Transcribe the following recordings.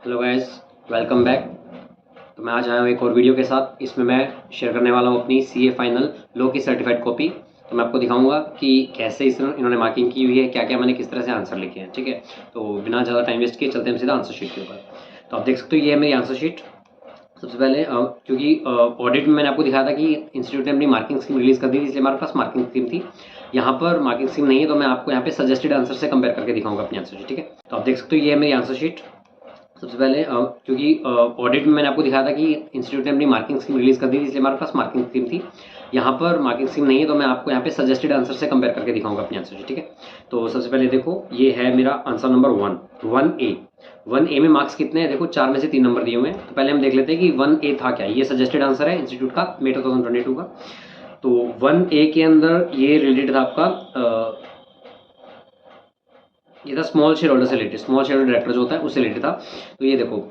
Hello guys, welcome back. तो मैं आज आया हूँ एक और वीडियो के साथ। इसमें मैं शेयर करने वाला हूँ अपनी सीए फाइनल लॉ की सर्टिफाइड कॉपी। तो मैं आपको दिखाऊंगा कि कैसे इन्होंने मार्किंग की हुई है, क्या क्या मैंने किस तरह से आंसर लिखे हैं। ठीक है, तो बिना ज़्यादा टाइम वेस्ट किए चलते हैं सीधा आंसर शीट के ऊपर। तो आप देख सकते हो ये है मेरी आंसर शीट। सबसे पहले क्योंकि ऑडिट में मैंने आपको दिखाया था कि इंस्टीट्यूट ने अपनी मार्किंग स्कीम रिलीज़ कर दी थी, इसलिए हमारे पास मार्किंग स्कीम थी। यहाँ पर मार्किंग स्कीम नहीं है, तो मैं आपको यहाँ पे सजेस्टेड आंसर से कंपेयर करके दिखाऊंगा अपनी आंसर शीट। ठीक है, तो आप देख सकते हो ये है मेरी आंसर शीट। सबसे पहले क्योंकि ऑडिट में मैंने आपको दिखाया था कि इंस्टीट्यूट ने अपनी मार्किंग स्कीम रिलीज़ कर दी थी, इसलिए हमारे पास मार्किंग स्कीम थी। यहाँ पर मार्किंग स्कीम नहीं है, तो मैं आपको यहाँ पे सजेस्टेड आंसर से कंपेयर करके दिखाऊंगा अपनी आंसर शीट। ठीक है, तो सबसे पहले देखो ये है मेरा आंसर नंबर 1A में मार्क्स कितने हैं? देखो 4 में से 3 नंबर दिए हुए हैं। तो पहले हम देख लेते हैं कि 1A था क्या। ये सजेस्टेड आंसर है इंस्टीट्यूट का मे 2022 का। तो 1A के अंदर ये रिलेटेड था आपका ये था स्मॉल शेयर होल्डर से related, small share holder director जो होता है उससे रिलेटेड था। तो ये देखो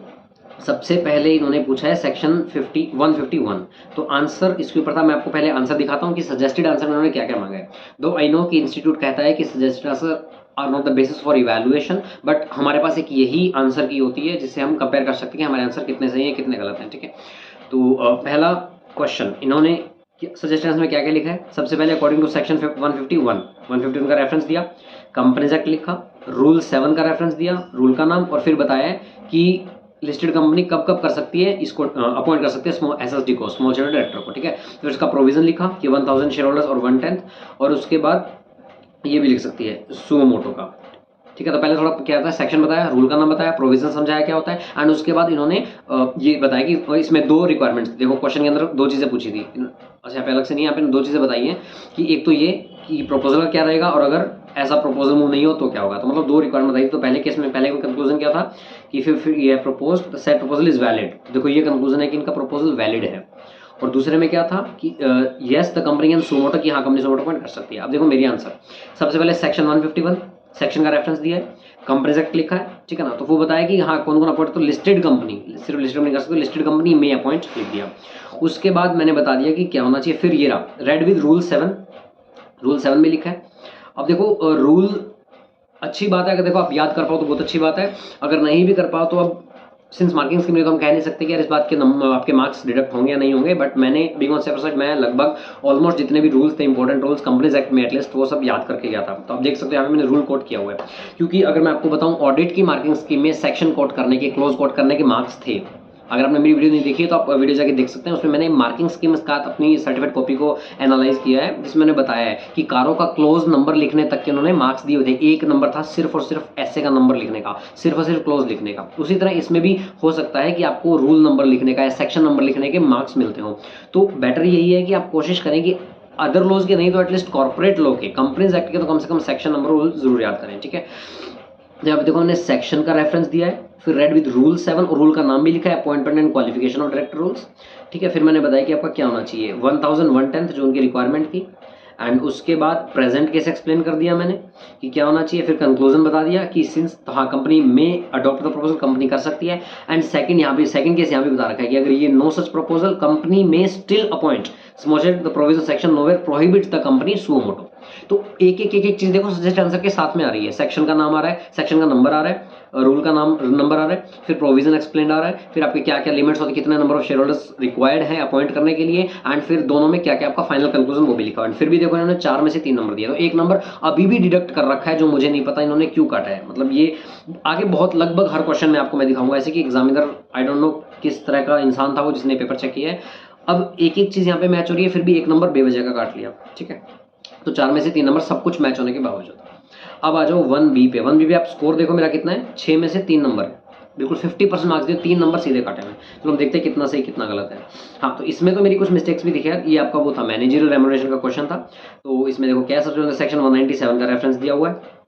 सबसे पहले इन्होंने पूछा है सेक्शन 151। तो आंसर इसके ऊपर था। मैं आपको पहले आंसर दिखाता हूँ कि सजेस्टेड आंसर में उन्होंने क्या क्या मांगा है। दो आई नो कि इंस्टीट्यूट कहता है कि suggested answer are not the basis for evaluation, but हमारे पास एक यही आंसर की होती है जिससे हम कंपेयर कर सकते हैं कि हमारे आंसर कितने सही हैं कितने गलत हैं। ठीक है, तो पहला क्वेश्चन इन्होंने सजेस्टेड आंसर में क्या क्या लिखा है। सबसे पहले अकॉर्डिंग टू सेक्शन 151 का रेफरेंस दिया, कंपनीज एक्ट लिखा, रूल 7 का रेफरेंस दिया, रूल का नाम, और फिर बताया कि लिस्टेड कंपनी कब कब कर सकती है इसको अपॉइंट कर सकती है स्मॉल एसएसडी को, स्मॉल शेयर डायरेक्टर को। ठीक है, फिर उसका प्रोविजन लिखा कि 1000 शेयर होल्डर्स और 1/10, और उसके बाद ये भी लिख सकती है सुमो मोटो का। ठीक है, तो पहले थोड़ा क्या था, सेक्शन बताया, रूल का नाम बताया, प्रोविजन समझाया क्या होता है, एंड उसके बाद इन्होंने ये बताया कि इसमें दो रिक्वायरमेंट्स, देखो क्वेश्चन के अंदर दो चीज़ें पूछी थी। अच्छा, यहाँ पे अलग से नहीं, यहाँ पे दो चीज़ें बताई हैं कि एक तो ये कि प्रपोजल क्या रहेगा, और अगर ऐसा प्रपोजल मूव नहीं हो तो क्या होगा। तो मतलब दो रिक्वायरमेंट बताई। तो पहले केस में पहले कंक्लूजन क्या था कि फिर ये propose set proposal is valid. देखो ये कंक्लूजन है कि इनका प्रपोजल वैलिड है। और दूसरे में क्या था कि yes the company can suo motu, कि हाँ कंपनी सू मोटो पॉइंट कर सकती है। अब देखो मेरी आंसर, सबसे पहले सेक्शन 151 सेक्शन का रेफरेंस दिया है, कंपनीज एक्ट लिखा है। ठीक है ना, तो वो बताया कि हाँ कौन कौन अपॉइंट, तो लिस्टेड कंपनी, सिर्फ लिस्टेड कंपनी कर सकते, लिस्टेड कंपनी में अपॉइंट लिख दिया। उसके बाद मैंने बता दिया कि क्या होना चाहिए। फिर ये रहा रेड विद रूल 7 में लिखा है। अब देखो रूल अच्छी बात है, अगर देखो आप याद कर पाओ तो बहुत अच्छी बात है, अगर नहीं भी कर पाओ तो अब सिंस मार्किंग स्कीम में तो हम कह नहीं सकते कि यार इस बात के आपके मार्क्स डिडक्ट होंगे या नहीं होंगे, बट मैंने बीइंग ऑन सेफ साइड मैं लगभग ऑलमोस्ट जितने भी रूल्स थे, इंपॉर्टेंट रूल्स कंपनीज एक्ट में एटलीस्ट, वो सब याद करके गया था। तो आप देख सकते हो यहाँ पे मैंने रूल कोट किया हुआ है, क्योंकि अगर मैं आपको बताऊं ऑडिट की मार्किंग स्कीम में सेक्शन कोट करने के, क्लोज कोट करने के मार्क्स थे। अगर आपने मेरी वीडियो नहीं देखी है तो आप वीडियो जाके देख सकते हैं, उसमें मैंने मार्किंग स्कीम का अपनी सर्टिफिकेट कॉपी को एनालाइज किया है, जिसमें मैंने बताया है कि कारों का क्लोज नंबर लिखने तक के उन्होंने मार्क्स दिए हुए थे। एक नंबर था सिर्फ और सिर्फ ऐसे का नंबर लिखने का, सिर्फ और सिर्फ क्लोज लिखने का। उसी तरह इसमें भी हो सकता है कि आपको रूल नंबर लिखने का या सेक्शन नंबर लिखने के मार्क्स मिलते हो। तो बेटर यही है कि आप कोशिश करें कि अदर लॉज के नहीं तो एटलीस्ट कॉर्पोरेट लॉ के, कंपनीज एक्ट के तो कम से कम सेक्शन नंबर रूल जरूर याद करें। ठीक है, यहाँ पे देखो हमने सेक्शन का रेफरेंस दिया है, फिर रेड विद रूल 7, और रूल का नाम भी लिखा है, appointment and qualification of director rules. ठीक है, फिर मैंने बताया कि आपका क्या होना चाहिए, 1000 1/10 जो उनकी रिक्वायरमेंट थी, एंड उसके बाद प्रेजेंट केस एक्सप्लेन कर दिया मैंने कि क्या होना चाहिए। फिर कंक्लूजन बता दिया कि सिंस हाँ कंपनी में अडॉप्ट द प्रपोजल, कंपनी कर सकती है। एंड सेकंड यहाँ पे सेकंड केस यहाँ भी बता रखा है कि अगर ये नो सच प्रपोजल, कंपनी में still appoint small the provision section nowhere prohibits the company suo moto. तो एक चीज देखो सजेस्ट आंसर के साथ में आ रही है, सेक्शन का नाम आ रहा है, सेक्शन का नंबर आ रहा है, रूल का नाम नंबर आ रहा है, फिर प्रोविजन एक्सप्लेन आ रहा है, फिर आपके क्या क्या लिमिट्स होती है, कितने number of share holders required है अपॉइंट करने के लिए, एंड फिर दोनों में क्या क्या आपका फाइनल कंक्लूजन वो भी लिखा है। फिर भी देखो इन्होंने 4 में से 3 नंबर दिया, तो एक नंबर अभी भी डिडक्ट कर रखा है, जो मुझे नहीं पता इन्होंने क्यों काटा है। मतलब ये आगे बहुत लगभग हर क्वेश्चन में आपको मैं दिखाऊंगा, ऐसे कि एग्जामिनर आई डोंट नो किस तरह का इंसान था वो जिसने पेपर चेक किया है। अब एक एक चीज यहाँ पे मैच हो रही है, फिर भी एक नंबर बेवजह का काट लिया। ठीक है, तो 4 में से 3 नंबर सब कुछ मैच होने के बावजूद। अब आ जाओ 1B पे। 1B पे आप स्कोर देखो मेरा कितना है, 6 में से 3 नंबर है, बिल्कुल 50% मार्क्स दिए, 3 नंबर सीधे काटे हैं। तो हम देखते हैं कितना सही कितना गलत है। हाँ, तो इसमें तो मेरी कुछ मिस्टेक्स भी दिखे यार। ये आपका वो था मैनेजरियल रेम्युनरेशन का क्वेश्चन था। तो इसमें देखो क्या सबसे सेक्शन 197 का रेफरेंस दिया हुआ है।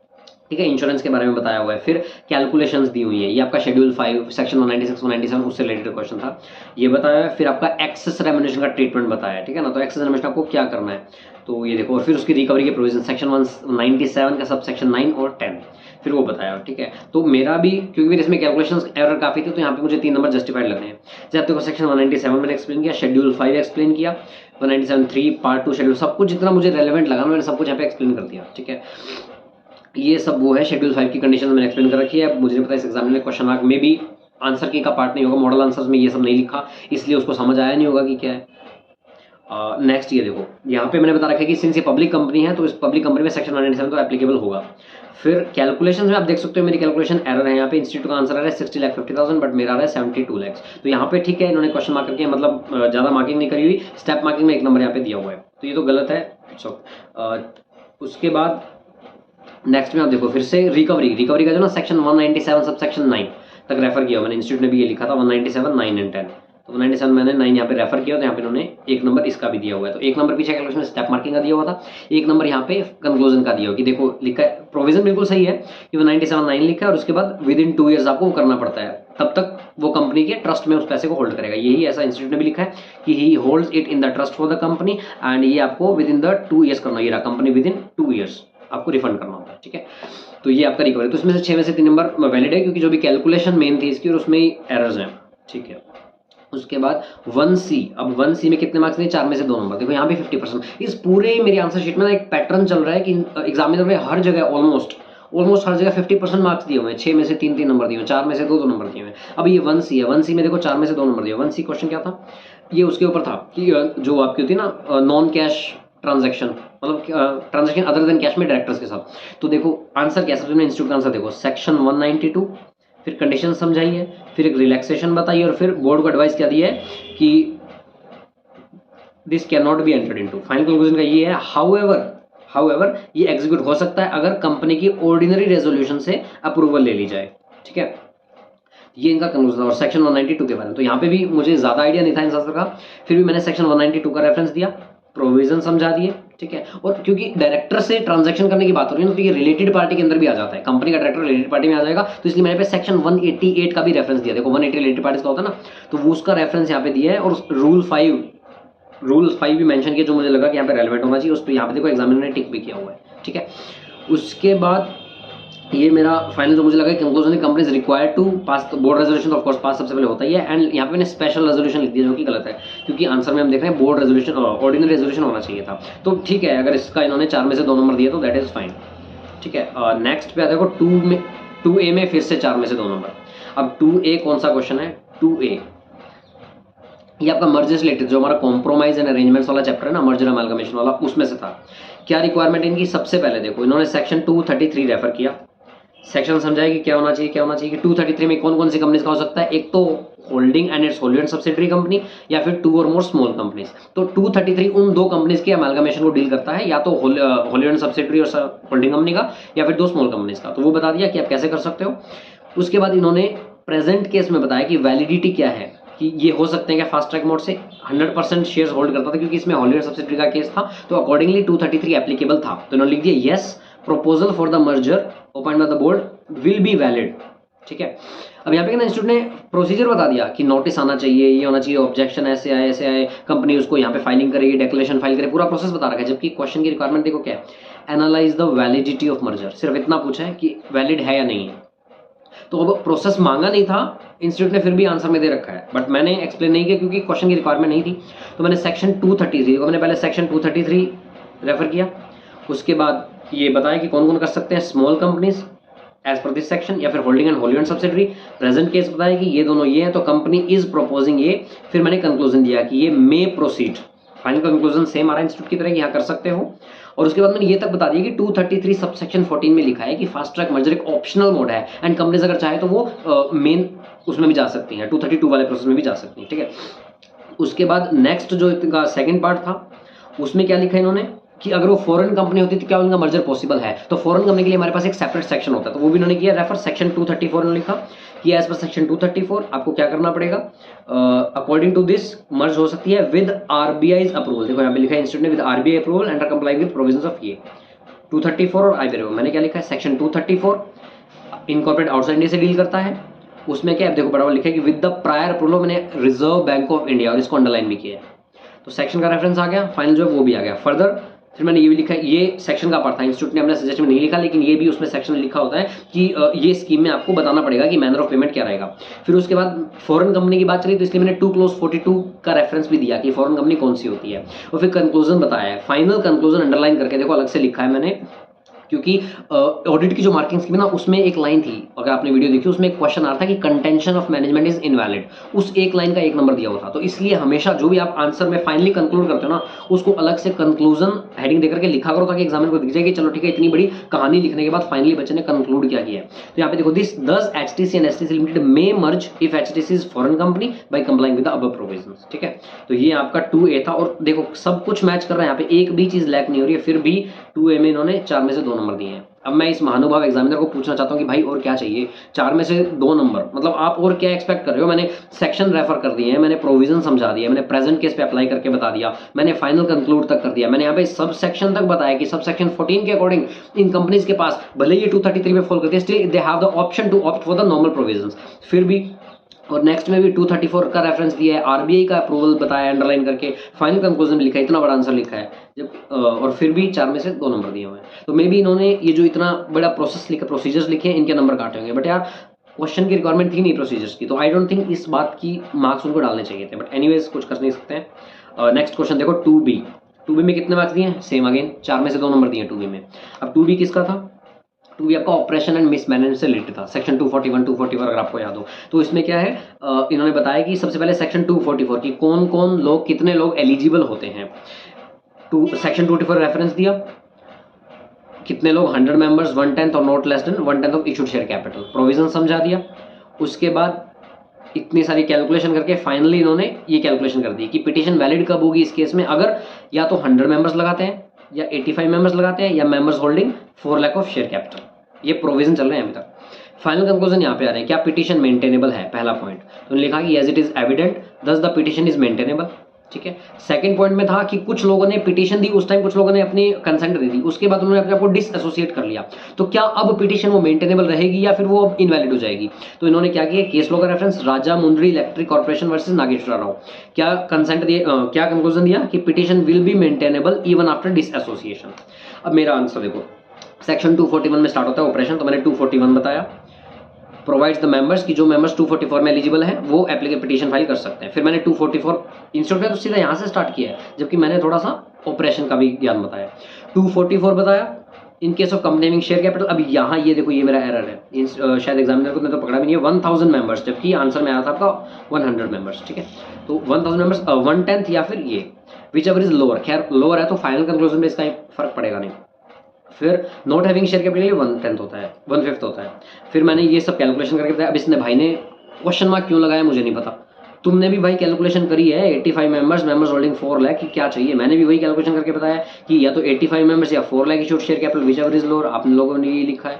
ठीक है, इंश्योरेंस के बारे में बताया हुआ है, फिर कैलकुलेशंस दी हुई है, ये आपका शेड्यूल 5 सेक्शन 196 197 उससे रिलेटेड क्वेश्चन था, ये बताया है। फिर आपका एक्सेस रेम्युनरेशन का ट्रीटमेंट बताया है। ठीक है ना, तो एक्सेस रेम्युनरेशन आपको क्या करना है, तो ये देखो, और फिर उसकी रिकवरी के प्रोविजन सेक्शन 197 का सब सेक्शन 9 और 10 फिर वो बताया। ठीक है, तो मेरा भी क्योंकि फिर इसमें कैलकुलेशंस एरर काफी थी, तो यहाँ पे मुझे 3 नंबर जस्टिफाइड लग रहे हैं। जैसे आप देखो सेक्शन 197 मैंने एक्सप्लेन किया, शेड्यूल 5 एक्सप्लेन किया, 197(3) पार्ट 2 शेड्यूल, सब कुछ जितना मुझे रेलेवेंट लगा मैंने सब कुछ यहाँ पे एक्सप्लेन कर दिया। ठीक है, ये सब वो है शेड्यूल 5 की कंडीशन मैंने एक्सप्लेन कर रखी है। मुझे नहीं पता इस एग्जाम में क्वेश्चन मार्क में भी आंसर की का पार्ट नहीं होगा, मॉडल आंसर्स में ये सब नहीं लिखा, इसलिए उसको समझ आया नहीं होगा कि क्या है। नेक्स्ट ये देखो, यहाँ पे मैंने बता रखा है कि सिंस ये पब्लिक कंपनी है तो इस पब्लिक कंपनी में सेक्शन 197 तो एप्लीकेबल होगा। फिर कैलकुलेशन में आप देख सकते हो मेरी कैलकुलेशन एरर है, यहाँ पे इंस्टीट्यूट का आंसर आ रहा है 60,50,000 बट मेरा आ रहा है 72 lakhs। तो यहाँ पे ठीक है, इन्होंने क्वेश्चन मार्क करके मतलब ज़्यादा मार्किंग नहीं करी हुई, स्टेप मार्किंग में 1 नंबर यहाँ पे दिया हुआ है, तो ये तो गलत है। उसके बाद नेक्स्ट में आप देखो फिर से रिकवरी का जो ना सेक्शन 197 सब सेक्शन 9 तक रेफर किया मैंने, इंस्टीट्यूट ने भी ये लिखा था 197, 9 एंड 10, तो 197 मैंने 9 यहाँ पे रेफर किया, तो यहाँ पे इन्होंने 1 नंबर इसका भी दिया हुआ है, तो 1 नंबर पीछे कैलकुलेशन में स्टेप मार्किंग का दिया हुआ था, 1 नंबर यहाँ पे कंक्लूजन का दिया हुआ कि देखो लिखा है, प्रोविजन बिल्कुल सही है कि 197, 9 लिखा है और उसके बाद विद इन 2 ईयर्स आपको वो करना पड़ता है, तब तक वो कंपनी के ट्रस्ट में उस पैसे को होल्ड करेगा, यही ऐसा इंस्टीट्यूट ने भी लिखा है कि ही holds it in the trust for the company and ये आपको विद इन द 2 ईयर्स करना, ये रहा कंपनी विद इन 2 ईयर्स आपको रिफंड करना होता है, ठीक है। तो ये आपका रिकवरी, तो इसमें से 6 में से 3 नंबर वैलिड है क्योंकि जो भी कैलकुलेशन मेन थी इसकी और उसमें ही एरर्स हैं, ठीक है। उसके बाद 1C, अब 1C में कितने मार्क्स नहीं, 4 में से 2 नंबर, देखो यहाँ भी 50%। इस पूरे मेरी आंसर शीट में ना एक पैटर्न चल रहा है कि एग्जामिनर में हर जगह ऑलमोस्ट हर जगह 50% मार्क्स दिए हुए हैं, 6 में से 3 नंबर दिए हुए, 4 में से 2 नंबर दिए हुए हैं। अब ये 1C है, 1C में देखो 4 में से 2 नंबर दिए। 1C क्वेश्चन क्या था, ये उसके ऊपर था कि जो आपकी होती है ना नॉन कैश ट्रांजैक्शन, मतलब ट्रांजैक्शन अदर देन कैश में डायरेक्टर्स के साथ। तो देखो आंसर क्या है, इंस्टीट्यूट का आंसर देखो सेक्शन 192, फिर कंडीशन समझाइए, फिर एक रिलैक्सेशन बताइए और फिर बोर्ड को एडवाइस क्या दिया है कि this can not be entered into. Final conclusion का ये है हाउएवर ये एग्जीक्यूट हो सकता है अगर कंपनी की ऑर्डिनरी रेजोल्यूशन से अप्रूवल ले ली जाए, ठीक है। ये इनका कंक्लूजन और सेक्शन 192 के बारे में, तो यहाँ पे भी मुझे ज्यादा आइडिया नहीं था इन आंसर का, फिर भी मैंने सेक्शन 192 का रेफरेंस दिया, प्रोविजन समझा दिए, ठीक है। और क्योंकि डायरेक्टर से ट्रांजैक्शन करने की बात हो रही है ना, तो ये रिलेटेड पार्टी के अंदर भी आ जाता है, कंपनी का डायरेक्टर रिलेटेड पार्टी में आ जाएगा, तो इसलिए मैंने पे सेक्शन 188 का भी रेफरेंस दिया। देखो 180 रिलेटेड पार्टीज का होता है ना, तो वो उसका रेफरेंस यहाँ पे दिया है और रूल 5 भी मेंशन किया जो मुझे लगा कि यहाँ पे रेलेवेंट होना चाहिए, उस पर यहाँ पे देखो एग्जामिनर ने टिक भी किया हुआ है, ठीक है। उसके बाद ये मेरा फाइनल जो मुझे लगा कंक्लूजन है, company is required to pass board resolution, of course pass सबसे पहले होता ही है, एंड यहाँ पे मैंने स्पेशल रेजोल्यूशन लिख दिया जो कि गलत है क्योंकि आंसर में हम देख रहे हैं बोर्ड रेजोल्यूशन ऑर्डिनरी रेजोल्यूशन होना चाहिए था। तो ठीक है, अगर इसका इन्होंने 4 में से 2 नंबर दिए तो दैट इज फाइन, ठीक है। नेक्स्ट पे देखो 2A में फिर से 4 में से 2 नंबर। अब 2A कौन सा क्वेश्चन है, 2A ये आपका मर्जर्स रिलेटेड जो हमारा कॉम्प्रोमाइज एंड अरेंजमेंट्स वाला चैप्टर है ना, मर्जर अमालगमेशन वाला, उसमें से था। क्या रिक्वायरमेंट इनकी, सबसे पहले देखो इन्होंने सेक्शन 233 रेफर किया, सेक्शन समझाया कि क्या होना चाहिए कि 233 में कौन कौन सी कंपनीज का हो सकता है, एक तो holding and its holdee and subsidiary company या फिर 2 और मोर स्मॉल कंपनीज। तो 233 उन 2 कंपनीज के अमालगमेशन को डील करता है, या तो होल्डी एंड सब्सिडरी और होल्डिंग कंपनी का या फिर 2 स्मॉल कंपनीज का, तो वो बता दिया कि आप कैसे कर सकते हो। उसके बाद इन्होंने प्रेजेंट केस में बताया कि वैलिडिटी क्या है, कि ये हो सकते हैं क्या फास्ट ट्रैक मोड से 100% शेयर्स होल्ड करता था, क्योंकि इसमें होल्डी एंड सब्सिडरी का केस था, तो अकॉर्डिंगली 233 एप्लीकेबल था। तो इन्होंने लिख दिया yes proposal for the merger open by the board will be valid, ठीक है। अब यहाँ पे ना इंस्टीट्यूट ने प्रोसीजर बता दिया कि नोटिस आना चाहिए, ये होना चाहिए, ऑब्जेक्शन ऐसे आए, कंपनी उसको यहाँ पे फाइलिंग करेगी, डिक्लेरेशन फाइल करे, पूरा प्रोसेस बता रखा है। जबकि क्वेश्चन की रिक्वायरमेंट देखो क्या है, analyse the validity of merger, सिर्फ इतना पूछा है कि वैलिड है या नहीं है। तो अब प्रोसेस मांगा नहीं था इंस्टीट्यूट ने, फिर भी आंसर में दे रखा है, बट मैंने एक्सप्लेन नहीं किया क्योंकि क्वेश्चन की रिक्वायरमेंट नहीं थी। तो मैंने सेक्शन 233 को मैंने पहले सेक्शन 233 रेफर किया, उसके बाद ये बताया कि कौन कौन कर सकते हैं, small companies as per this section या फिर holding and holdee and subsidiary. Present case बताया कि ये दोनों ये हैं, तो कंपनी इज प्रोपोजिंग ये। फिर मैंने कंक्लूजन दिया कि ये may proceed, final conclusion same आ रहा है इंस्टीट्यूट की तरह, यहाँ कर सकते हो। और उसके बाद मैंने ये तक बता दिया कि 233 सब सेक्शन 14 में लिखा है कि फास्ट ट्रैक मर्जर एक ऑप्शनल मोड है एंड कंपनीज अगर चाहे तो वो मेन उसमें भी जा सकती हैं, 232 वाले प्रोसेस में भी जा सकती हैं, ठीक है। उसके बाद नेक्स्ट जो इनका सेकंड पार्ट था उसमें क्या लिखा है इन्होंने कि अगर वो फॉरेन कंपनी होती तो क्या उनका मर्जर पॉसिबल है। तो फॉरेन कंपनी के लिए हमारे पास एक सेपरेट सेक्शन होता है, तो वो भी इन्होंने किया रेफर सेक्शन 234 ने लिखा कि एज पर सेक्शन 234 आपको क्या करना पड़ेगा, अकॉर्डिंग टू दिस मर्ज हो सकती है विद आरबीआई अप्रूवल। देखो यहाँ पे लिखा है इंस्टीट्यूट ने with RBI approval and comply with provisions of ये 234 और आरबीआई। मैंने क्या लिखा है, सेक्शन 234 इनकॉर्पोरेट आउटसाइड इंडिया से डील करता है, उसमें क्या देखो बराबर लिखा है कि विद द प्रायर अप्रूवल, मैंने रिजर्व बैंक ऑफ इंडिया और इसको अंडरलाइन भी किया है, तो सेक्शन का रेफरेंस आ गया, फाइनल जो है वो भी आ गया। फर्दर फिर मैंने ये भी लिखा है, ये सेक्शन का पार्ट था, इंस्टीट्यूट ने अपने सजेशन में नहीं लिखा, लेकिन ये भी उसमें सेक्शन लिखा होता है कि ये स्कीम में आपको बताना पड़ेगा कि मैनर ऑफ पेमेंट क्या रहेगा। फिर उसके बाद फॉरेन कंपनी की बात चली, तो इसलिए मैंने 2 क्लोज 42 का रेफरेंस भी दिया कि फॉरेन कंपनी कौन सी होती है, और फिर कंक्लूजन बताया है। फाइनल कंक्लूजन अंडरलाइन करके देखो अलग से लिखा है मैंने क्योंकि ऑडिट की जो मार्किंग स्कीम है ना उसमें एक लाइन थी, अगर आपने वीडियो देखी उसमें एक क्वेश्चन आ रहा था कि contention of management is invalid, उस एक लाइन का 1 नंबर दिया हुआ था। तो इसलिए हमेशा जो भी आप आंसर में फाइनली कंक्लूड करते हो ना उसको अलग से कंक्लूजन हेडिंग देकर के लिखा करो, ताकि एग्जामिनर को दिख जाए कि चलो ठीक है इतनी बड़ी कहानी लिखने के बाद फाइनली बच्चे ने कंक्लूड क्या किया है। तो यहाँ पे देखो, this does HTC and STC limited may merge if HTC is foreign company by complying with the above provisions. ठीक है, तो ये आपका 2A था। और देखो सब कुछ मैच कर रहा है, यहाँ पे एक भी चीज लैक नहीं हो रही है, फिर भी 2A में इन्होंने 4 में से 2 नंबर दिए हैं। अब मैं इस महानुभाव एग्जामिनर को पूछना चाहता हूँ कि भाई और क्या चाहिए, 4 में से 2 नंबर, मतलब आप और क्या एक्सपेक्ट कर रहे हो। मैंने सेक्शन रेफर कर दिए हैं, मैंने प्रोविजन समझा दिया, मैंने प्रेजेंट केस पे अप्लाई करके बता दिया, मैंने फाइनल कंक्लूड तक कर दिया, मैंने यहाँ पे सब सेक्शन तक बताया कि सब सेक्शन 14 के अकॉर्डिंग इन कंपनीज के पास भले ये 233 में फॉल करती है, still they have the option to opt for the normal provisions. फिर भी और नेक्स्ट में भी 234 का रेफरेंस दिया है, आरबीआई का अप्रूवल बताया अंडरलाइन करके, फाइनल कंक्लूजन में लिखा है, इतना बड़ा आंसर लिखा है जब और फिर भी 4 में से 2 नंबर दिए हुए हैं। तो मे बी इन्होंने ये जो इतना बड़ा प्रोसेस लिखा, प्रोसीजर्स लिखे हैं, इनके नंबर काटे होंगे, बट यार क्वेश्चन की रिक्वायरमेंट थी नहीं प्रोसीजर्स की, तो आई डोंट थिंक इस बात की मार्क्स उनको डालने चाहिए थे, बट एनीवेज कुछ कर नहीं सकते हैं। नेक्स्ट क्वेश्चन देखो 2B में कितने मार्क्स दिए हैं, सेम अगेन 4 में से 2 नंबर दिए हैं 2B में। अब 2B किसका था, 2B आपका ऑपरेशन एंड मिसमैनेजमेंट से रिलेटेड था, सेक्शन 241 244 अगर आपको याद हो। तो इसमें क्या है, इन्होंने बताया कि सबसे पहले सेक्शन 244 की कौन कौन लोग, कितने लोग एलिजिबल होते हैं। सेक्शन 244 रेफरेंस दिया, कितने लोग 100 मेंबर्स 1/10 और not less than 1/10 of issued share capital, provision समझा दिया। उसके बाद इतनी सारी कैलकुलेशन करके फाइनली इन्होंने ये कैलकुलेशन कर दी कि पिटीशन वैलिड कब होगी इस केस में, अगर या तो 100 मेंबर्स लगाते हैं या 85 मेंबर्स लगाते हैं या members holding 4 lakh of share capital. ये प्रोविजन चल रहे हैं अभी तक। फाइनल कंक्लूजन यहाँ पे आ रहे हैं, क्या पिटीशन मेंटेनेबल है, पहला पॉइंट तो लिखा कि एज इट इज एविडेंट दस द पिटीशन इज मेंटेनेबल। ठीक है, सेकंड पॉइंट में था कि कुछ लोगों ने पिटीशन दी, उस टाइम कुछ लोगों ने अपनी कंसेंट दे दी, उसके बाद उन्होंने अपने आप को डिसएसोसिएट कर लिया, तो क्या अब पिटीशन वो मेंटेनेबल रहेगी या फिर वो अब इनवैलिड हो जाएगी। तो इन्होंने क्या किया, केस लॉ का reference Raja Mundry electric corporation versus Nageswara Rao, क्या कंसेंट दिए, क्या कंक्लूजन दिया कि petition will be maintainable even after disassociation. अब मेरा आंसर देखो, सेक्शन 241 में स्टार्ट होता है ऑपरेशन, तो मैंने 241 बताया, प्रोवाइड्स द मेंबर्स की जो मेंबर्स 244 में एलिजिबल हैं वो एप्लीकेशन पिटीशन फाइल कर सकते हैं। फिर मैंने 244 इंस्टीट्यूट में तो सीधा यहाँ से स्टार्ट किया है, जबकि मैंने थोड़ा सा ऑपरेशन का भी ज्ञान बताया। 244 बताया इन case of company share capital. अब यहाँ ये देखो, ये मेरा एरर है, शायद एग्जामिनर को तो पकड़ा भी नहीं है, 1000 मेंबर्स, जबकि आंसर में आया था आपका 100 मेंबर्स। ठीक है, तो 1000 मेंबर्स 1/10 या फिर ये विच एवर इज लोअर, खैर लोअर है तो फाइनल कंक्लूजन में इसका फर्क पड़ेगा नहीं। फिर नॉट हैविंग शेयर कैपिटल के लिए 1/10 होता है, 1/5 होता है। फिर मैंने ये सब कैलकुलेशन करके बताया। अब इसने भाई ने क्वेश्चन मार्क क्यों लगाया मुझे नहीं पता, तुमने भी भाई कैलकुलेशन करी है 85 मेंबर्स होल्डिंग 4 लाख की क्या चाहिए, मैंने भी वही कैलकुलेशन करके बताया कि या तो 85 मेंबर्स या 4 lakh issued share capital which ever is lower. आपने लोगों ने ये लिखा है,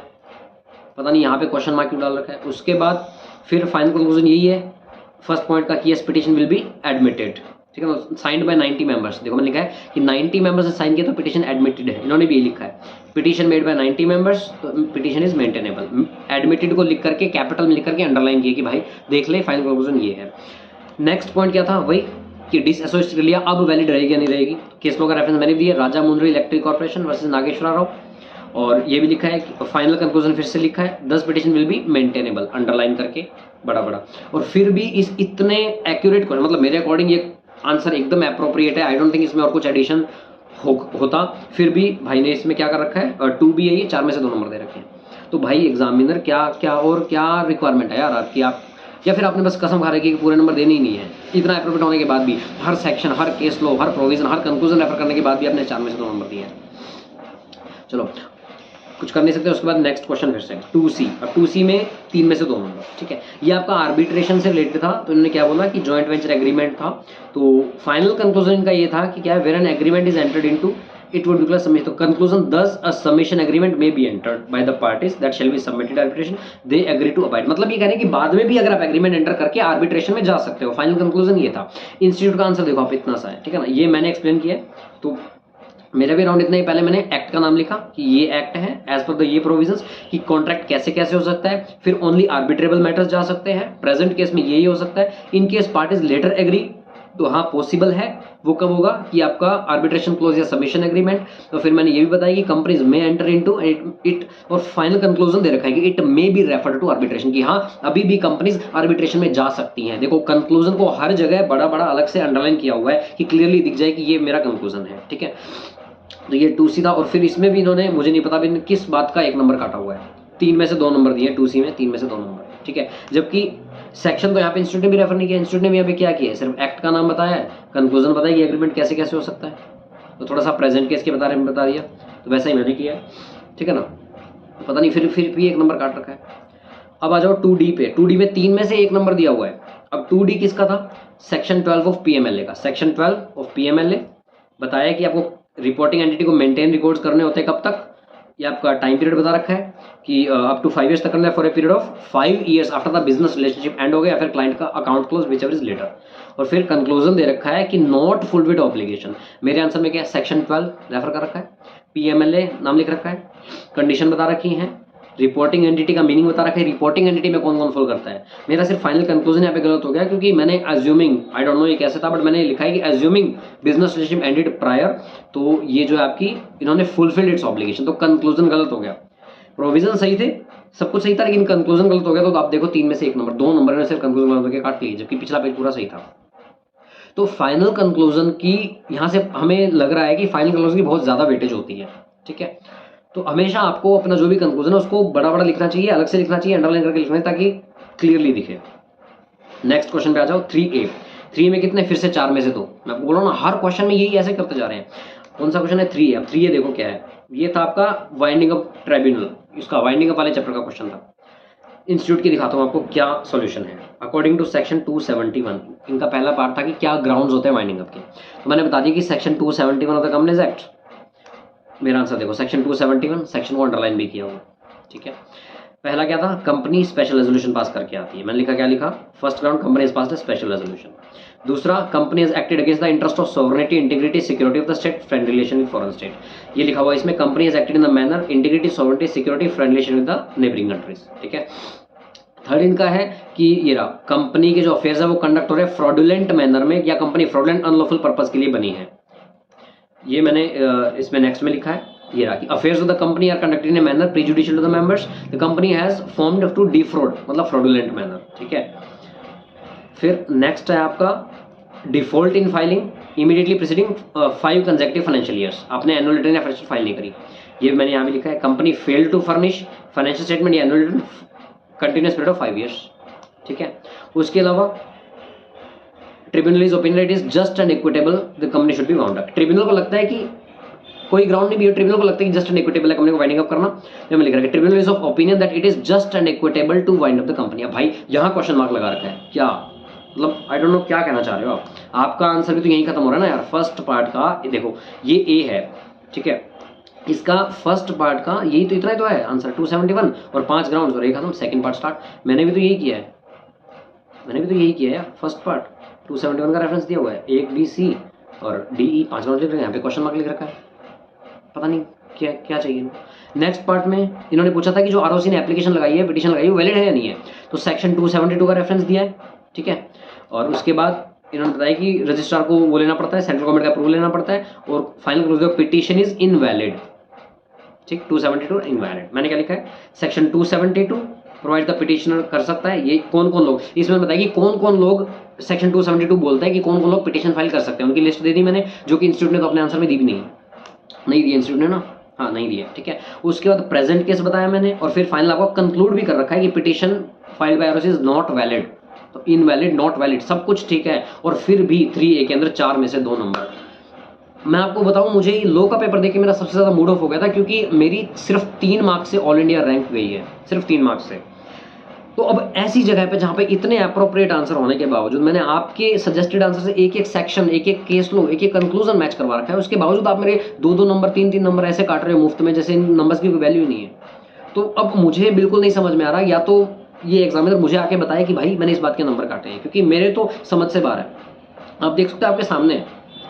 पता नहीं यहाँ पे क्वेश्चन मार्क क्यों डाल रखा है। उसके बाद फिर फाइनल कंक्लूजन यही है फर्स्ट पॉइंट का कि yes petition will be admitted. ठीक है, साइंड बाय 90 मेंबर्स, देखो मैंने लिखा है कि 90 मेंबर्स ने साइन किया तो पिटीशन एडमिटेड है, इन्होंने भी ये लिखा है पिटीशन मेड बाय 90 मेंबर्स तो पिटीशन इज मेंटेनेबल। एडमिटेड को लिख करके कैपिटल में लिख करके अंडरलाइन किया कि भाई देख ले फाइनल कंक्लूजन ये है। नेक्स्ट पॉइंट क्या था, वही कि डिसएसोसिएट कर लिया, अब वैलिड रहेगी या नहीं रहेगी। केस लॉ का रेफरेंस मैंने दिया, Raja Mundry electric corporation versus Nageswara Rao, और ये भी लिखा है कि फाइनल कंक्लूजन फिर से लिखा है 10 petition will be maintainable, underline करके बड़ा बड़ा। और फिर भी इस इतने एक्यूरेट क्वेश्चन, मतलब मेरे अकॉर्डिंग ये आंसर एकदम अप्रोप्रिएट है, आई डोंट थिंक इसमें और कुछ एडिशन होता। फिर भी भाई ने इसमें क्या कर रखा है, 2B है ये, 4 में से 2 नंबर दे रखे हैं। तो भाई एग्जामिनर क्या और क्या रिक्वायरमेंट है यार आपकी, आप या फिर आपने बस कसम खा रखी कि पूरे नंबर देने ही नहीं है। इतना अप्रोप्रिएट होने के बाद भी, हर सेक्शन, हर केस लो, हर प्रोविजन, हर कंक्लूजन रेफर करने के बाद भी आपने 4 में से 2 नंबर दिए हैं। चलो कुछ कर नहीं सकते। उसके बाद नेक्स्ट क्वेश्चन फिर से 2C। अब 2C में 3 में से 2 नंबर। ठीक है, ये आपका आर्बिट्रेशन से रिलेटेड था, तो इन्होंने क्या बोला कि जॉइंट वेंचर एग्रीमेंट था। तो फाइनल कंक्लूजन इनका ये था कि क्या है, where an agreement is entered into it would declare submission. तो conclusion thus a submission agreement में be entered by the parties that shall be submitted arbitration they agree to abide. मतलब ये कह रहे हैं कि बाद में भी अगर आप एग्रीमेंट एंटर करके आर्बिट्रेशन में जा सकते हो। फाइनल कंक्लूजन ये था। इंस्टीट्यूट का आंसर देखो आप, इतना सा है। ठीक है ना, ये मैंने एक्सप्लेन किया। तो मेरा भी राउंड इतना ही। पहले मैंने एक्ट का नाम लिखा कि ये एक्ट है एज पर द ये प्रोविजंस, कि कॉन्ट्रैक्ट कैसे कैसे हो सकता है, फिर ओनली आर्बिट्रेबल मैटर्स जा सकते हैं, प्रेजेंट केस में यही हो सकता है, in case parties later agree तो हाँ पॉसिबल है। वो कब होगा कि आपका आर्बिट्रेशन क्लोज या सबमिशन एग्रीमेंट। तो फिर मैंने ये भी बताया कि कंपनीज में एंटर इनटू इट, और फाइनल कंक्लूजन दे रखा है कि it may be refer to arbitration, कि हाँ अभी भी कंपनीज आर्बिट्रेशन में जा सकती हैं। देखो कंक्लूजन को हर जगह बड़ा बड़ा अलग से अंडरलाइन किया हुआ है कि क्लियरली दिख जाए कि ये मेरा कंक्लूजन है। ठीक है, तो ये 2C था। और फिर इसमें भी इन्होंने, मुझे नहीं पता भी किस बात का 1 नंबर काटा हुआ है, 3 में से 2 नंबर दिए 2C में, 3 में से 2 नंबर, ठीक है। जबकि सेक्शन तो यहाँ पे इंस्टीट्यूट ने भी रेफर नहीं किया, इंस्टीट्यूट ने भी यहाँ पे क्या किया है, सिर्फ एक्ट का नाम बताया है, कंक्लूजन बताया कि एग्रीमेंट कैसे कैसे हो सकता है, तो थोड़ा सा प्रेजेंट केस के बता दिया, तो वैसा ही मैंने किया है, ठीक है ना। पता नहीं फिर भी 1 नंबर काट रखा है। अब आ जाओ 2D पे। 2D में 3 में से 1 नंबर दिया हुआ है। अब 2D किसका था, सेक्शन 12 ऑफ PMLA का। सेक्शन 12 ऑफ PMLA बताया कि आपको रिपोर्टिंग एंटिटी को मेंटेन रिकॉर्ड्स करने होते हैं कब तक, ये आपका टाइम पीरियड बता रखा है कि अप टू 5 ईयर्स तक करना है, for a period of 5 years after the business relationship end हो गया, या फिर क्लाइंट का account close whichever is later. और फिर कंक्लूजन दे रखा है कि नॉट फुलफिल्ड ऑब्लिगेशन। मेरे आंसर में क्या है, सेक्शन 12 रेफर कर रखा है, PMLA नाम लिख रखा है, कंडीशन बता रखी है, रिपोर्टिंग एंटिटी का मीनिंग बता रखा है, रिपोर्टिंग एंटिटी में कौन कौन फॉलो करता है। मेरा सिर्फ फाइनल कंक्लूजन यहाँ पे गलत हो गया, क्योंकि मैंने अज्यूमिंग, आई डोंट नो ये कैसे था, बट मैंने लिखा है कि assuming business relationship ended prior, तो ये जो है आपकी, इन्होंने फुलफिल्ड इट्स ऑब्लिगेशन, तो कंक्लूजन गलत हो गया। प्रोविजन सही थे, सब कुछ सही था, लेकिन कंक्लूजन गलत हो गया। तो आप देखो 3 में से 1 नंबर, 2 नंबर में से कंक्लूजन गलत हो गया, काट लीजिए, जबकि पिछला पेज पूरा सही था। तो फाइनल कंक्लूजन की यहाँ से हमें लग रहा है कि फाइनल कंक्लूजन की बहुत ज़्यादा वेटेज होती है, ठीक है। तो हमेशा आपको अपना जो भी कंक्लूजन है उसको बड़ा बड़ा लिखना चाहिए, अलग से लिखना चाहिए, अंडरलाइन करके लिखना है, ताकि क्लियरली दिखे। नेक्स्ट क्वेश्चन पे आ जाओ। 3A। 3 में कितने, फिर से 4 में से 2। मैं आपको बोल रहा हूँ ना, हर क्वेश्चन में यही ऐसे करते जा रहे हैं। कौन सा क्वेश्चन है, 3A। अब 3A देखो क्या है, ये था आपका वाइंडिंग अप ट्राइब्यूनल, इसका वाइंडिंग अप वाले चैप्टर का क्वेश्चन था। इंस्टीट्यूट की दिखाता हूँ आपको क्या सॉल्यूशन है। अकॉर्डिंग टू सेक्शन 271, इनका पहला पार्ट था कि क्या ग्राउंड्स होते हैं वाइंडिंग अप के, तो मैंने बता दिया कि section 271 of the companies act. मेरा आंसर देखो, सेक्शन 271, सेक्शन को अंडरलाइन भी किया हुआ, ठीक है। पहला क्या था, कंपनी स्पेशल रेजोल्यूशन पास करके आती है, मैंने लिखा, क्या लिखा, first ground company is pass the special resolution. दूसरा, company is acted against the interest of sovereignty, integrity, security of the state, friend relation with foreign state. ये लिखा हुआ है इसमें, company is acted in the manner, integrity, sovereignty, security, friend relation with the neighbouring countries, ठीक है। Third इनका है कि ये रहा, कंपनी के जो अफेयर्स है वो कंडक्ट हो रहे हैं फ्रॉडुलेंट मैनर में, या कंपनी फ्रॉडुलेंट अनलॉफुल पर्पस के लिए बनी है। ये मैंने इसमें नेक्स्ट में लिखा है, ये रहा कि affairs of the company are conducted in a manner prejudicial to the members, the company has formed to defraud, मतलब फ्रॉडुलेंट मैनर, ठीक है। फिर नेक्स्ट है आपका default in filing immediately preceding 5 consecutive financial years, आपने एनुअल रिटर्न या financial file नहीं करी, ये मैंने यहाँ भी लिखा है। Company fail to furnish financial statement या annual return continuous period of 5 years, ठीक है। उसके अलावा tribunal is opinion it is just and equitable, the company should be wound up. Tribunal को लगता है कि कोई ग्राउंड नहीं भी है, ट्रिब्यूनल को लगता है कि जस्ट एंड इक्विटेबल है कंपनी को वाइंडिंग अप करना, तो मैं लिख रहा है tribunal is of opinion that it is just and equitable to wind up the company. अब भाई यहाँ क्वेश्चन मार्क लगा रखा है, क्या मतलब, आई डोंट नो क्या कहना चाह रहे हो आप, आपका आंसर भी तो यही खत्म हो रहा है ना यार। फर्स्ट पार्ट का देखो, ये ए है, ठीक है, इसका फर्स्ट पार्ट का यही तो, इतना ही तो है आंसर 271 और 5 ग्राउंड और एक खत्म, सेकंड पार्ट स्टार्ट। मैंने भी तो यही किया है, यार। फर्स्ट पार्ट 271 का रेफरेंस दिया हुआ है, 1B, C और DE, 5 ग्राउंड लिख रहे हैं, यहाँ पे क्वेश्चन मार्क लिख रखा है, पता नहीं क्या चाहिए। नेक्स्ट पार्ट में इन्होंने पूछा था कि जो ROC ने एप्लीकेशन लगाई है, पिटीशन लगाई है, वैलिड है या नहीं है, तो सेक्शन 272 का रेफरेंस दिया है, ठीक है। और उसके बाद इन्होंने बताया कि रजिस्ट्रार को वो लेना पड़ता है, सेंट्रल गवर्नमेंट का अप्रूवल लेना पड़ता है, और final close petition is invalid, ठीक, 272 इनवैलिड। मैंने क्या लिखा है, सेक्शन 272 प्रोवाइड द पिटिशनर कर सकता है, ये कौन कौन लोग, इसमें बताया कि कौन कौन लोग सेक्शन 272 बोलता है कि कौन कौन लोग पिटिशन फाइल कर सकते हैं, उनकी लिस्ट दे दी मैंने, जो कि इंस्टीट्यूट ने तो अपने आंसर में दी भी नहीं दी इंस्टीट्यूट ने ना, हाँ नहीं दिया, ठीक है। उसके बाद प्रेजेंट केस बताया मैंने, और फिर फाइनल आपको कंक्लूड भी कर रखा है कि petition filed by ROC is not valid, तो इनवैलिड, नॉट वैलिड, सब कुछ ठीक है, और फिर भी 3A के अंदर 4 में से 2 नंबर। मैं आपको बताऊं, मुझे लॉ का पेपर देख के मेरा सबसे ज़्यादा मूड ऑफ हो गया था, क्योंकि मेरी सिर्फ 3 मार्क्स से ऑल इंडिया रैंक गई है, सिर्फ 3 मार्क्स से। तो अब ऐसी जगह पे जहाँ पे इतने अप्रोप्रिएट आंसर होने के बावजूद मैंने आपके सजेस्टेड आंसर से एक एक सेक्शन, एक एक केस लो, एक एक कंक्लूजन मैच करवा रखा है, उसके बावजूद आप मेरे 2-2 नंबर, 3-3 नंबर ऐसे काट रहे हो मुफ्त में, जैसे इन नंबर्स की कोई वैल्यू नहीं है। तो अब मुझे बिल्कुल नहीं समझ में आ रहा, या तो ये एग्जामिनर मुझे आके बताए कि भाई मैंने इस बात के नंबर काटे हैं, क्योंकि मेरे तो समझ से बाहर है। आप देख सकते हो आपके सामने,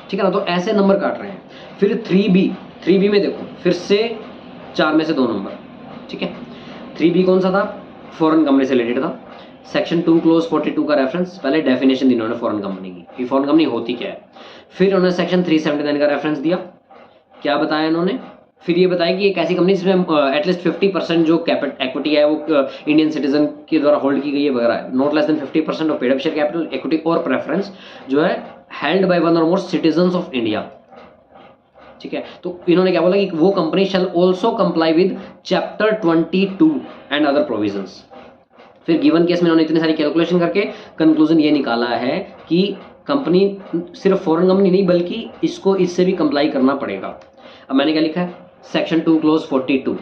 ठीक है ना, तो ऐसे नंबर काट रहे हैं। फिर 3B में देखो, फिर से 4 में से 2 नंबर, ठीक है। 3B कौन सा था, फॉरेन कंपनी से रिलेटेड था। सेक्शन 2 क्लोज 42 का रेफरेंस, पहले डेफिनेशन दी उन्होंने फॉरेन कंपनी की कि फॉरेन कंपनी होती क्या है। फिर उन्होंने सेक्शन 379 का रेफरेंस दिया, क्या बताया इन्होंने, फिर ये बताया कि एक ऐसी कंपनी जिसमें एटलीस्ट 50% जो एक्विटी है वो इंडियन सिटीजन के द्वारा होल्ड की गई है वगैरह, not less than 50% of paid up share capital, equity और प्रेफरेंस जो है हेल्ड बाय 1 और मोर सिटीजन्स ऑफ इंडिया, ठीक है। तो इन्होंने क्या बोला कि वो company shall also comply with chapter 22 and other provisions. फिर गिवन केस में इन्होंने इतनी सारी कैलकुलेशन करके कंक्लूजन ये निकाला है कि कंपनी सिर्फ फॉरेन कंपनी नहीं बल्कि इसको इससे भी कंप्लाई करना पड़ेगा। अब मैंने क्या लिखा है, सेक्शन 2 क्लोज 42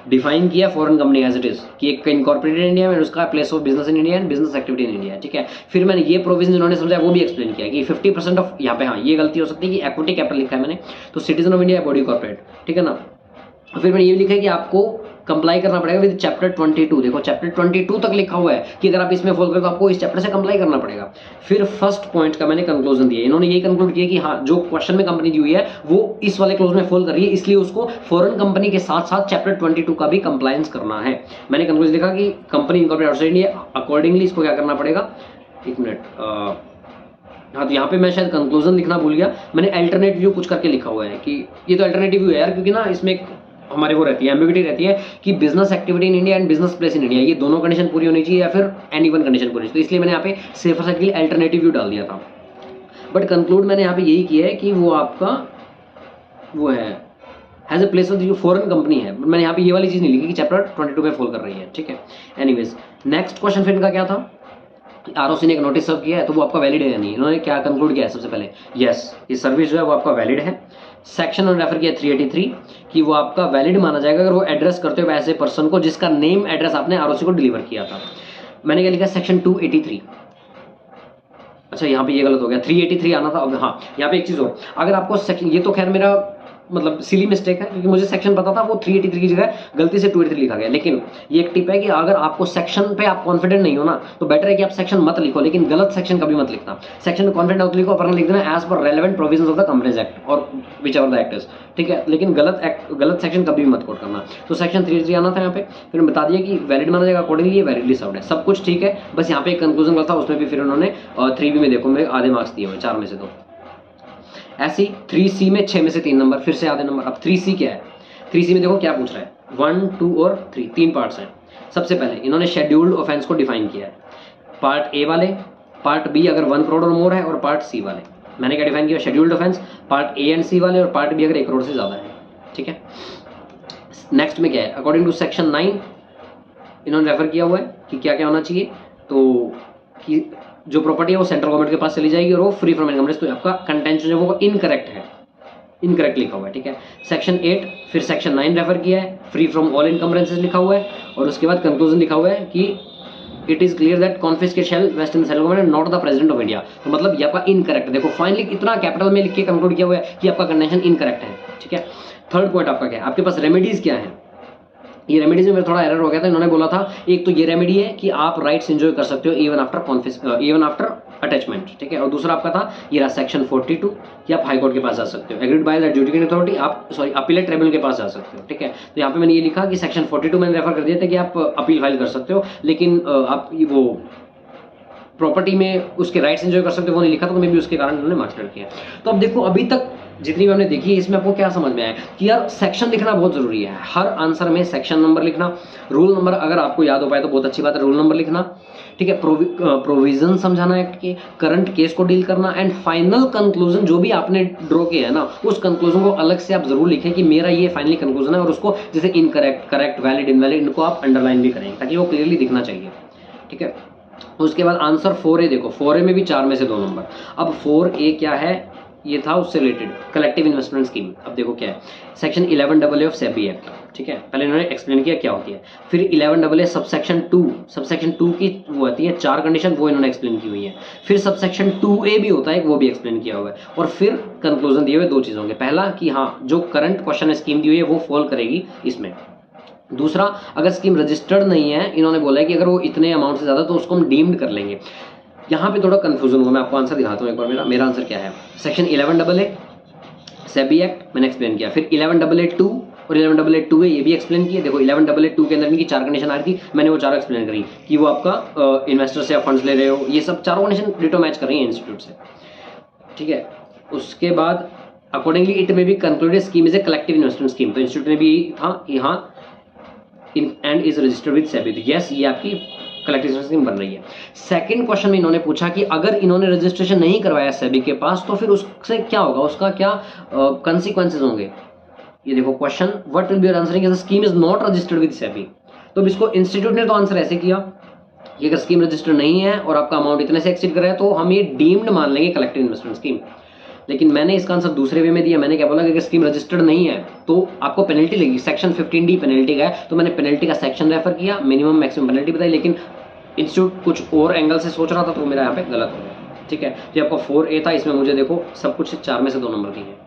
डिफाइन किया foreign company as it is कि एक इनकॉर्पोरेटेड इंडिया में, उसका place of business in India and business activity in India, ठीक है। फिर मैंने ये प्रोविजन इन्होंने समझा वो भी एक्सप्लेन किया कि 50% ऑफ, यहाँ पे हाँ ये गलती हो सकती है कि इक्विटी कैपिटल लिखा है मैंने, तो citizen of India body corporate, ठीक है ना। फिर मैंने ये लिखा है कि आपको कंप्लाई करना पड़ेगा विद चैप्टर 22। देखो चैप्टर 22 तक लिखा हुआ है कि अगर आप इसमें फॉलो करें तो आपको इस चैप्टर से कंप्लाई करना पड़ेगा। फिर फर्स्ट पॉइंट का मैंने कंक्लूजन दिया, इन्होंने यही कंक्लूड किया कि हाँ जो क्वेश्चन में कंपनी दी हुई है वो इस वाले क्लोज में फॉलो कर रही है, इसलिए उसको फॉरेन कंपनी के साथ साथ चैप्टर 22 का भी कंप्लायंस करना है। मैंने कंक्लूजन लिखा कि company incorporated outside India, accordingly इसको क्या करना पड़ेगा, एक मिनट, हाँ तो यहाँ पे मैं शायद कंक्लूजन लिखना भूल गया, मैंने अल्टरनेट व्यू कुछ करके लिखा हुआ है कि ये तो अल्टरनेटिव व्यू है यार, क्योंकि ना इसमें हमारे वो रहती है, एम्बिग्यूटी रहती है कि business activity in India and business place in India, ये दोनों कंडीशन पूरी होनी चाहिए या फिर एनी वन कंडीशन पूरी, तो इसलिए मैंने यहाँ पे सेफर साइड के लिए अल्टरनेटिव व्यू डाल दिया था। बट कंक्लूड मैंने यहाँ पे यही किया है कि वो आपका वो है एज ए प्लेस ऑफ जो फॉरेन कंपनी है, मैंने यहाँ पे ये वाली चीज़ नहीं लिखी कि चैप्टर 22 में फॉलो कर रही है, ठीक है। एनीवेज नेक्स्ट क्वेश्चन फिर इनका क्या था, आरओसी ने एक नोटिस सर्व किया है तो वो आपका वैलिड है या नहीं, इन्होंने क्या कंक्लूड किया है सबसे पहले, यस ये सर्विस जो है वो आपका वैलिड है। सेक्शन उन्होंने रेफर किया 383 कि वो आपका वैलिड माना जाएगा अगर वो एड्रेस करते हो ऐसे पर्सन को जिसका नेम एड्रेस आपने आरओसी को डिलीवर किया था। मैंने क्या लिखा, सेक्शन 283, अच्छा यहाँ पे ये गलत हो गया, 383 आना था। अब हाँ यहाँ पे एक चीज़ और, अगर आपको सेक्शन, ये तो खैर मेरा मतलब सिली मिस्टेक है क्योंकि मुझे सेक्शन पता था, वो 383 की जगह गलती से 283 लिखा गया, लेकिन ये एक टिप है कि अगर आपको सेक्शन पे आप कॉन्फिडेंट नहीं हो ना तो बेटर है कि आप सेक्शन मत लिखो, लेकिन गलत सेक्शन कभी मत लिखना। सेक्शन में कॉन्फिडेंट हो लिखो, अपना लिख देना एज पर relevant provisions of the companies act और whichever the act is, ठीक है, लेकिन गलत सेक्शन कभी मत कोट करना। तो सेक्शन 383 आना था यहाँ पे, फिर बता दिया कि वैलिड माना जाएगा, अकॉर्डिंगली ये वैलिडली सर्व्ड है, सब कुछ ठीक है। बस यहाँ पे एक कंक्लूजन गलत था, उसमें भी फिर उन्होंने 3B में देखो मेरे आधे मार्क्स दिए हुए, 4 में से 2। ऐसी 3C में 6 में से 3 नंबर, फिर से आधे नंबर। अब 3C क्या है, 3C में देखो क्या पूछ रहा है, 1, 2 और 3 तीन पार्ट्स हैं। सबसे पहले इन्होंने शेड्यूल्ड ऑफेंस को डिफाइन किया है, पार्ट ए वाले, पार्ट बी अगर 1 करोड़ और मोर है, और पार्ट सी वाले। मैंने क्या डिफाइन किया, scheduled offence part A and C वाले, और पार्ट बी अगर 1 करोड़ से ज़्यादा है, ठीक है। नेक्स्ट में क्या है, अकॉर्डिंग टू सेक्शन 9 इन्होंने रेफर किया हुआ है कि क्या क्या होना चाहिए, तो कि जो प्रॉपर्टी है वो सेंट्रल गवर्नमेंट के पास चली जाएगी और वो फ्री फ्रॉम इनकम टैक्स, तो आपका कंटेंशन जो है वो इनकरेक्ट है, इनकरेक्ट लिखा हुआ है, ठीक है। सेक्शन 8 फिर सेक्शन 9 रेफर किया है, फ्री फ्रॉम ऑल इनकम्बरेंसेस लिखा हुआ है, और उसके बाद कंक्लूजन लिखा हुआ है कि it is clear that confiscation shall vest in central government not the president of India. तो मतलब ये आपका इनकरेक्ट, देखो फाइनली इतना कैपिटल में लिख के कंक्लूड किया हुआ है कि आपका कंटेंशन इनकरेक्ट है, ठीक है। थर्ड पॉइंट आपका क्या है, आपके पास रेमेडीज क्या है, ये रेमेडीज में मेरा थोड़ा एरर हो गया था। इन्होंने बोला था एक तो ये रेमेडी है कि आप राइट्स एंजॉय कर सकते हो इवन आफ्टर अटैचमेंट, ठीक है। और दूसरा आपका था ये रहा सेक्शन 42 कि आप हाई कोर्ट के पास जा सकते हो, agreed by the adjudicating authority, आप अपीलेट ट्रिब्यूनल के पास जा सकते हो, ठीक है। तो यहाँ पे मैंने ये लिखा कि सेक्शन 42 मैंने रेफर कर दिया था कि आप अपील फाइल कर सकते हो, लेकिन आप वो प्रॉपर्टी में उसके राइट्स एंजॉय कर सकते हो वो नहीं लिखा था, तो मैं भी उसके कारण उन्होंने मार्क्स किया। तो अब देखो अभी तक जितनी भी हमने देखी है इसमें आपको क्या समझ में आया कि यार सेक्शन लिखना बहुत जरूरी है, हर आंसर में सेक्शन नंबर लिखना, रोल नंबर अगर आपको याद हो पाए तो बहुत अच्छी बात है, रोल नंबर लिखना, ठीक है। प्रोविजन समझाना एक्ट के, करंट केस को डील करना, एंड फाइनल कंक्लूजन जो भी आपने ड्रॉ किया है ना उस कंक्लूजन को अलग से आप जरूर लिखें कि मेरा ये फाइनली कंक्लूजन है, और उसको जैसे इनकरेक्ट, करेक्ट, वैलिड, इनवैलिड इनको आप अंडरलाइन भी करेंगे ताकि वो क्लियरली दिखना चाहिए, ठीक है। उसके बाद आंसर 4A देखो, 4A में भी 4 में से 2 नंबर। अब 4A क्या है, ये था उससे रिलेटेड कलेक्टिव इन्वेस्टमेंट स्कीम। अब देखो क्या है, section 11AA of SEBI act, ठीक है। पहले इन्होंने एक्सप्लेन किया क्या होती है, फिर 11AA सबसेक्शन 2 की वो आती है 4 कंडीशन, वो इन्होंने एक्सप्लेन की हुई है। फिर सबसेक्शन 2A भी होता है, वो भी एक्सप्लेन किया हुआ है, और फिर कंक्लूजन दिए हुए 2 चीज़ों के, पहला कि हाँ जो करंट क्वेश्चन स्कीम दी हुई है वो फॉल करेगी इसमें, दूसरा अगर स्कीम रजिस्टर्ड नहीं है, इन्होंने बोला है कि अगर वो इतने अमाउंट से ज़्यादा तो उसको हम डीम्ड कर लेंगे। यहाँ पे थोड़ा कंफ्यूजन हुआ, मैं आपको आंसर दिखाता हूँ एक बार। मेरा आंसर क्या है, सेक्शन 11AA सेबी एक्ट मैंने एक्सप्लेन किया, फिर 11AA2 और 11AA2A ये भी एक्सप्लेन किया। देखो 11AA2 के अंदर इनकी 4 कंडीशन आ रही थी, मैंने वो 4 एक्सप्लेन करी कि वो आपका इन्वेस्टर से आप फंड्स ले रहे हो, ये सब 4 कंडीशन डिटो मैच कर रही है इंस्टीट्यूट से, ठीक है। उसके बाद अकॉर्डिंगली इट में भी concluded scheme is a collective investment scheme, तो इंस्टीट्यूट में भी था कि हाँ and is registered with SEBI, तो यस ये आपकी कलेक्टिव स्कीम बन रही है। सेकंड क्वेश्चन में इन्होंने पूछा कि अगर इन्होंने रजिस्ट्रेशन नहीं करवाया सेबी के पास तो फिर उससे क्या होगा, उसका क्या कंसिक्वेंसेज होंगे। ये देखो question, what will be your answering the scheme is not registered with SEBI. तो अब इसको इंस्टीट्यूट ने तो आंसर ऐसे किया कि अगर स्कीम रजिस्टर्ड नहीं है और आपका अमाउंट इतने से एक्सीड कर रहा है तो हम ये डीम्ड मान लेंगे कलेक्टिव इन्वेस्टमेंट स्कीम। लेकिन मैंने इसका आंसर दूसरे वे में दिया। मैंने क्या बोला कि अगर स्कीम रजिस्टर्ड नहीं है तो आपको पेनल्टी लगेगी, सेक्शन 15D पेनल्टी का है। तो मैंने पेनल्टी का सेक्शन रेफर किया, मिनिमम मैक्सिमम पेनल्टी बताई, लेकिन इंस्टीट्यूट कुछ और एंगल से सोच रहा था तो मेरा यहाँ पे गलत हो गया। ठीक है, जो आपका 4A था इसमें मुझे देखो सब कुछ 4 में से 2 नंबर दिए हैं।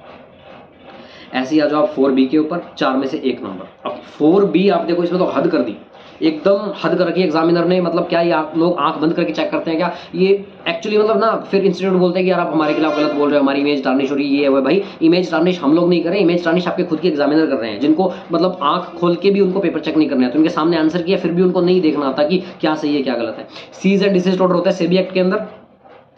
ऐसे ही आ जाओ आप 4B के ऊपर, 4 में से 1 नंबर। अब 4B आप देखो इसमें तो हद कर दी, एकदम हद कर रखी एग्जामिनर ने। मतलब क्या ये लोग आंख बंद करके चेक करते हैं क्या? ये एक्चुअली मतलब ना फिर इंस्टीट्यूट बोलते हैं कि यार आप हमारे खिलाफ गलत बोल रहे हो, हमारी इमेज टार्निश हो रही है, ये है भाई। इमेज टार्निश हम लोग नहीं कर रहे, इमेज टार्निश आपके खुद के एग्जामिनर कर रहे हैं, जिनको मतलब आंख खोल के भी उनको पेपर चेक नहीं करना है। तो उनके सामने आंसर किया फिर भी उनको नहीं देखना आता कि क्या सही है क्या गलत है। सीज एंड डिसीज ऑर्डर होता है सेबी एक्ट के अंदर,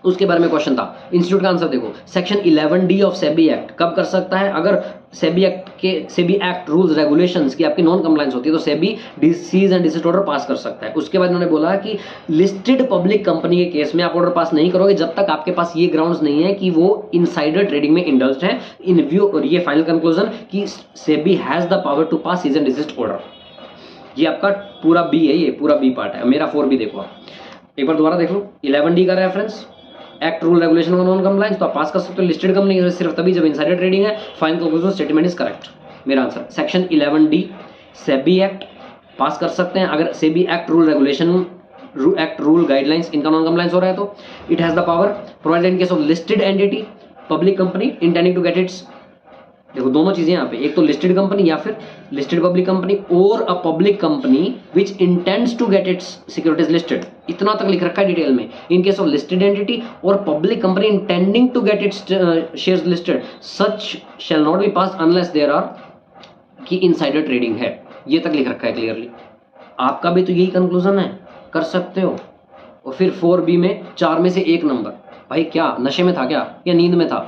उसके बारे में क्वेश्चन था। इंस्टीट्यूट का आंसर देखो, section 11D of SEBI act कब कर सकता है? अगर सेबी एक्ट रूल्स रेगुलेशंस की आपकी नॉन कंप्लायंस होती है तो SEBI cease and desist order pass कर सकता है। उसके बाद उन्होंने बोला कि लिस्टेड पब्लिक कंपनी के केस में आप ऑर्डर पास नहीं करोगे जब तक आपके पास ये ग्राउंड्स नहीं है कि वो इनसाइडर ट्रेडिंग में इंडल्ज्ड है। इन व्यू, और ये फाइनल कंक्लूजन कि SEBI has the power to pass cease and desist order. ये आपका पूरा बी है, ये पूरा बी पार्ट है। मेरा 4B देखो आप एक बार दोबारा देख लो। 11D का रेफरेंस, एक्ट रूल रेगुलेशन का नॉन कंप्लायंस, तो आप पास कर सकते हो। लिस्टेड कंपनी सिर्फ तभी जब इनसाइडर ट्रेडिंग है। Final conclusion statement is correct. मेरा answer section 11D SEBI act पास कर सकते हैं अगर SEBI act rule regulation act rule guidelines इनका नॉन कंप्लायंस हो रहा है तो। It has the power provided in case of listed entity public company intending to get its, देखो दोनों चीजें यहाँ पे, एक तो लिस्टेड कंपनी या फिर लिस्टेड पब्लिक कंपनी और a public company which intends to get its securities listed. इतना तक लिख रखा है डिटेल में। In case of listed entity और public company intending to get its shares listed such shall not be pass unless there are कि insider trading है। ये तक लिख रखा है क्लियरली। आपका भी तो यही कंक्लूजन है, कर सकते हो। और फिर 4B में 4 में से 1 नंबर, भाई क्या नशे में था क्या या नींद में था?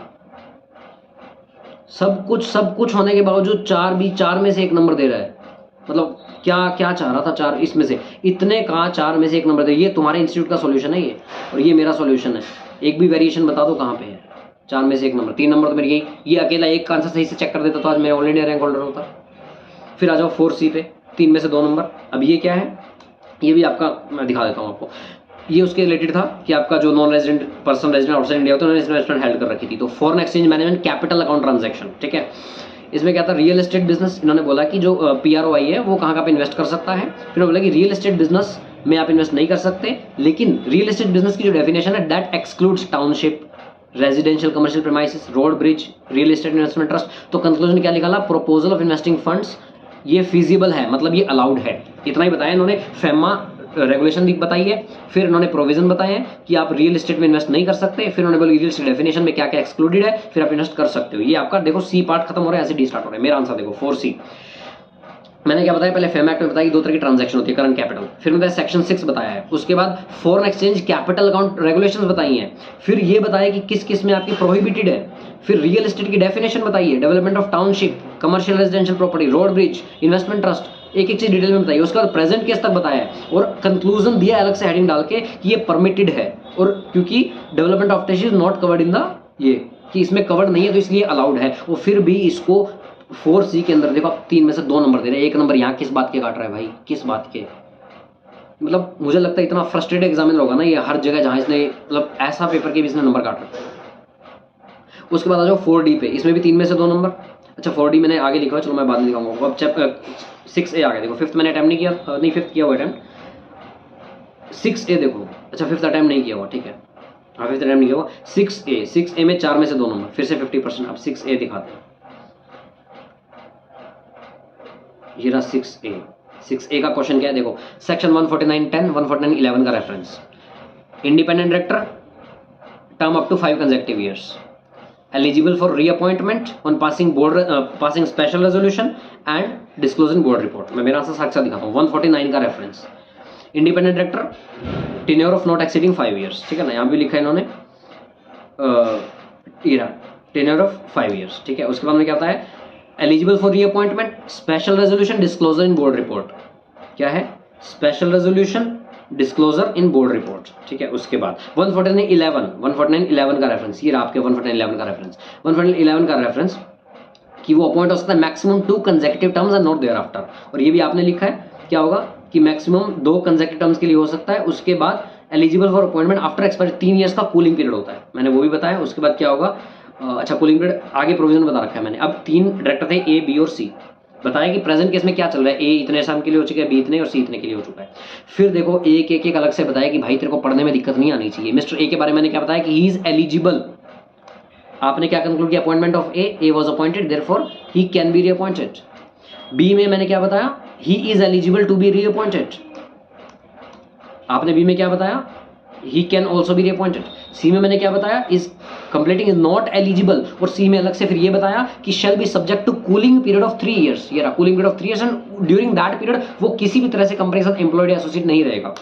सब कुछ होने के बावजूद 4B 4 में से 1 नंबर दे रहा है। मतलब क्या चाह रहा था? 4 इसमें से इतने का 4 में से 1 नंबर दे। ये तुम्हारे इंस्टीट्यूट का सॉल्यूशन है ये, और ये मेरा सॉल्यूशन है। एक भी वेरिएशन बता दो कहाँ पे है? 4 में से 1 नंबर, 3 नंबर तो मेरी यही। ये अकेला एक का आंसर सही से चेक कर देता तो आज मैं ऑल इंडिया रैंक होल्डर होता। फिर आ जाओ 4C पे, 3 में से 2 नंबर। अब ये क्या है? ये भी आपका मैं दिखा देता हूँ आपको। ये उसके रिलेटेड था कि आपका जो non resident person resident outside India होता है उन्होंने इन्वेस्टमेंट हेल्ड कर रखी थी। तो foreign exchange management capital account transaction, ठीक है। इसमें क्या था? Real estate business. इन्होंने बोला कि जो PROI है वो कहाँ पे इन्वेस्ट कर सकता है। फिर बोला कि रियल एस्टेट बिजनेस में आप इन्वेस्ट नहीं कर सकते, लेकिन रियल एस्टेट बिजनेस की जो डेफिनेशन है that excludes township, residential commercial premises, road bridge, real estate investment trust. तो कंक्लूजन क्या निकाला? प्रोपोजल ऑफ इन्वेस्टिंग फंड्स ये फिजिबल है, मतलब ये अलाउड है। इतना ही बताया इन्होंने। फेमा रेगुलेशन भी बताई है, फिर इन्होंने प्रोविजन बताए हैं कि आप रियल एस्टेट में इन्वेस्ट नहीं कर सकते, फिर उन्होंने बोला रियल एस्टेट डेफिनेशन में क्या क्या एक्सक्लूडेड है, फिर आप इन्वेस्ट कर सकते हो। ये आपका देखो C पार्ट खत्म हो रहा है, ऐसे D स्टार्ट हो रहा है। मेरा आंसर देखो 4C। मैंने क्या बताया? पहले फेमा एक्ट में बताया कि 2 तरह की ट्रांजैक्शन होती है, करंट कैपिटल। फिर मैंने सेक्शन 6 बताया है। उसके बाद foreign exchange capital account regulations बताई हैं। फिर ये बताया कि किस किस में आपकी प्रोहिबिटेड है। फिर रियल एस्टेट की डेफिनेशन बताई है, development of township, commercial residential property, road bridge, investment trust, एक चीज डिटेल में बताइए। उसके बाद प्रेजेंट केस तक बताया है और कंक्लूजन दिया अलग से हेडिंग डाल के कि ये परमिटेड है, और क्योंकि development of test is not covered in the, ये कि इसमें कवर्ड नहीं है तो इसलिए अलाउड है। और फिर भी इसको 4C के अंदर देखो आप 3 में से 2 नंबर दे रहे हैं। 1 नंबर यहाँ किस बात के काट रहा है भाई? किस बात के? मतलब मुझे लगता है इतना फ्रस्ट्रेटेड एग्जामिनर होगा ना ये हर जगह जहाँ इसने मतलब ऐसा पेपर के भी इसने नंबर काट रखा है। उसके बाद आ जाओ 4D पे, इसमें भी 3 में से 2 नंबर। अच्छा 4D मैंने आगे लिखा है, चलो मैं बाद में दिखाऊंगा। अब चैप्टर 6A आ गया। देखो 5th मैंने अटैम्प्ट नहीं किया, नहीं 5th किया हुआ अटैम्प्ट। 6A देखो, अच्छा 5th अटैम्प्ट नहीं किया हुआ, ठीक है। हाँ 5th अटैम्प्ट नहीं किया हुआ। 6A में 4 में से 2 नंबर, फिर से 50%। अब 6A दिखाते हैं। ये रहा 6A का क्वेश्चन क्या है देखो। सेक्शन 149(10), 149(11) का reference. Independent director, term up to 5 consecutive years, eligible for reappointment on passing special resolution and disclosing board report। मैं मेरा आंसर साक्षात दिखाता हूँ। 149 का reference. Independent director, tenure of not exceeding 5 years, ठीक है ना। यहाँ भी लिखा है इन्होंने टेन्योर ऑफ 5 ईयर्स, ठीक है। उसके बाद में क्या होता है? Eligible for reappointment, special resolution, disclosure in board report. क्या है? स्पेशल रेजोल्यूशन डिस्क्लोजर इन बोर्ड रिपोर्ट, ठीक है। उसके बाद 149(11) का रेफरेंस, ये आपके 149(11) का रेफरेंस, 149(11) का रेफरेंस कि वो अपॉइंट हो सकता है maximum 2 consecutive terms and not thereafter, और ये भी आपने लिखा है क्या होगा कि मैक्सिमम 2 कंसेक्यूटिव टर्म्स के लिए हो सकता है, उसके बाद eligible for appointment after expiry 3 years का कूलिंग पीरियड होता है, मैंने वो भी बताया। उसके बाद क्या होगा, अच्छा कूलिंग पीरियड आगे प्रोविजन बता रखा है मैंने। अब 3 डायरेक्टर थे ए, बी और सी, बताया कि प्रेजेंट केस में क्या चल रहा है, ए इतने साल के लिए हो चुका है, बी इतने और सी इतने के लिए हो चुका है। फिर देखो एक अलग से बताया कि भाई तेरे को पढ़ने में दिक्कत नहीं आनी चाहिए। मिस्टर ए के बारे में मैंने क्या बताया कि ही इज एलिजिबल, आपने क्या कंक्लूड किया, appointment of A was appointed therefore he can be reappointed. B में मैंने क्या बताया, he is eligible to be reappointed, आपने बी में क्या बताया, he can also be reappointed. C में मैंने क्या बताया, is completing is not eligible, और सी में अलग से फिर ये बताया कि shall be subject to cooling period of 3 years, ये रहा cooling period of 3 years, and during that period वो किसी भी तरह से कंपनी के साथ एम्प्लॉयड या एसोसिएट नहीं रहेगा।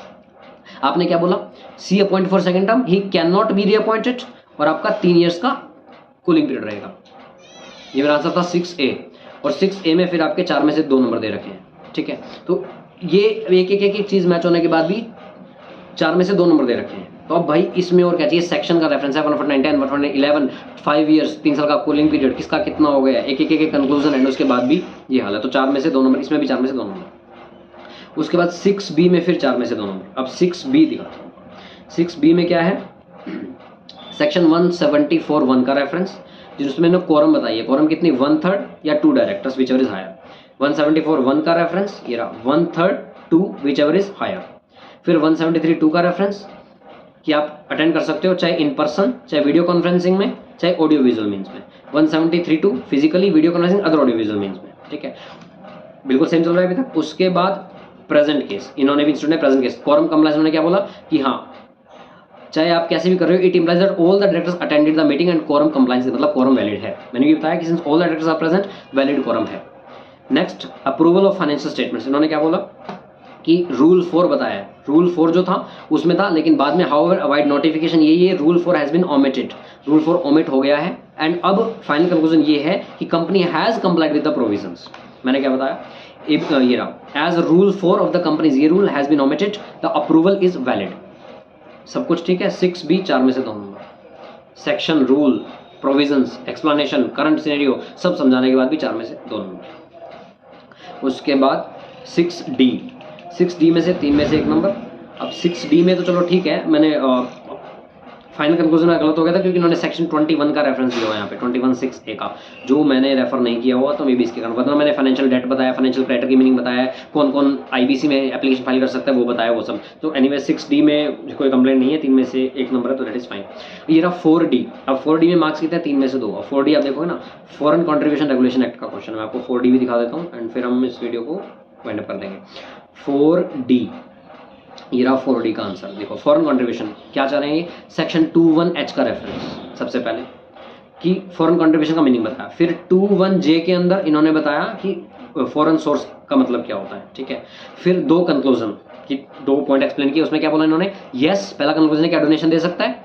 आपने क्या बोला, C appoint for second term, he can not be reappointed, और आपका 3 ईयर्स का कूलिंग पीरियड रहेगा। ये मेरा आंसर था 6A, और 6A में फिर आपके 4 में से 2 नंबर दे रखे हैं, ठीक है। तो ये एक चीज मैच होने के बाद भी 4 में से 2 नंबर दे रखे हैं। तो अब भाई इसमें और क्या चाहिए, सेक्शन का रेफरेंस है 149(10), 149(11), 5 ईयर्स 3 साल का कूलिंग पीरियड, किसका कितना हो गया, एक कंक्लूजन एंड उसके बाद भी ये हाल है। तो 4 में से 2 नंबर, इसमें भी 4 में से 2 नंबर। उसके बाद 6B में फिर 4 में से 2 नंबर। अब 6B दिखाता हूँ। 6B में क्या है, सेक्शन 174(1) का रेफरेंस, जिसमें मैंने कोरम बताई है, कोरम कितनी, 1/3 या 2 directors whichever is higher. 174(1) का रेफरेंस ये रहा, 1/3 2 विच एवर इज हायर। फिर 173(2) का रेफरेंस कि आप अटेंड कर सकते हो चाहे इन पर्सन, चाहे वीडियो कॉन्फ्रेंसिंग में, चाहे ऑडियो विजुअल मीन्स में। 173(2) physically, video conferencing, other audio visual means में, ठीक है, बिल्कुल सेम चल रहा है अभी तक। उसके बाद प्रेजेंट केस, इन्होंने भी इंस्टीट्यूट ने प्रेजेंट केस, कोरम कंप्लायंस उन्होंने क्या बोला कि हाँ चाहे आप कैसे भी कर रहे हो, it implies that all the directors attended the meeting and quorum compliance, मतलब कोरम वैलिड है। मैंने भी बताया कि since all the directors are present valid quorum है। Next approval of financial statements, इन्होंने क्या बोला कि रूल 4 बताया, रूल 4 जो था उसमें था, लेकिन बाद में हाउएवर अवॉइड नोटिफिकेशन, ये rule 4 has been omitted, rule 4 omit हो गया है। एंड अब फाइनल कंक्लूजन ये है कि company has complied with the provisions. मैंने क्या बताया, ये रहा, as rule 4 of the companies, ये rule has been omitted, the approval is valid. सब कुछ ठीक है। 6B 4 में से 2 नंबर। Section, rule, provisions, explanation, current scenario सब समझाने के बाद भी 4 में से 2 नंबर। उसके बाद 6D में से 3 में से 1 नंबर। अब 6D में तो चलो ठीक है, मैंने फाइनल कंक्लूजन में गलत हो गया था क्योंकि इन्होंने सेक्शन 21 का रेफरेंस दिया हुआ है यहाँ पे, 21(6)A का, जो मैंने रेफर नहीं किया हुआ, तो मे भी इसके कारण, वरना मैंने फाइनेंशियल डेट बताया, फाइनेंशियल क्रेडिटर की मीनिंग बताया, कौन कौन IBC में एप्लीकेशन फाइल कर सकता है वो बताया, वो सब। तो एनीवे 6D में कोई कंप्लेंट नहीं है, 3 में से 1 नंबर है, तो दैट इज फाइन। ये रहा 4D। अब 4D में मार्क्स कितने हैं, 3 में से 2। अब 4D आप देखोगे ना, फॉरेन कॉन्ट्रीब्यूशन रेगुलेशन एक्ट का क्वेश्चन, मैं आपको 4D भी दिखा देता हूँ एंड फिर हम इस वीडियो को वाइंड अप कर देंगे। 4D, ये रहा 4D का आंसर। देखो फॉरेन कंट्रीब्यूशन क्या चाह रहे हैं, सेक्शन 21H का रेफरेंस सबसे पहले कि फॉरेन कंट्रीब्यूशन का मीनिंग बताया। फिर 21J के अंदर इन्होंने बताया कि फॉरेन सोर्स का मतलब क्या होता है, ठीक है। फिर 2 कंक्लूजन कि 2 पॉइंट एक्सप्लेन किए, उसमें क्या बोला इन्होंने, यस पहला कंक्लूजन है क्या डोनेशन दे सकता है,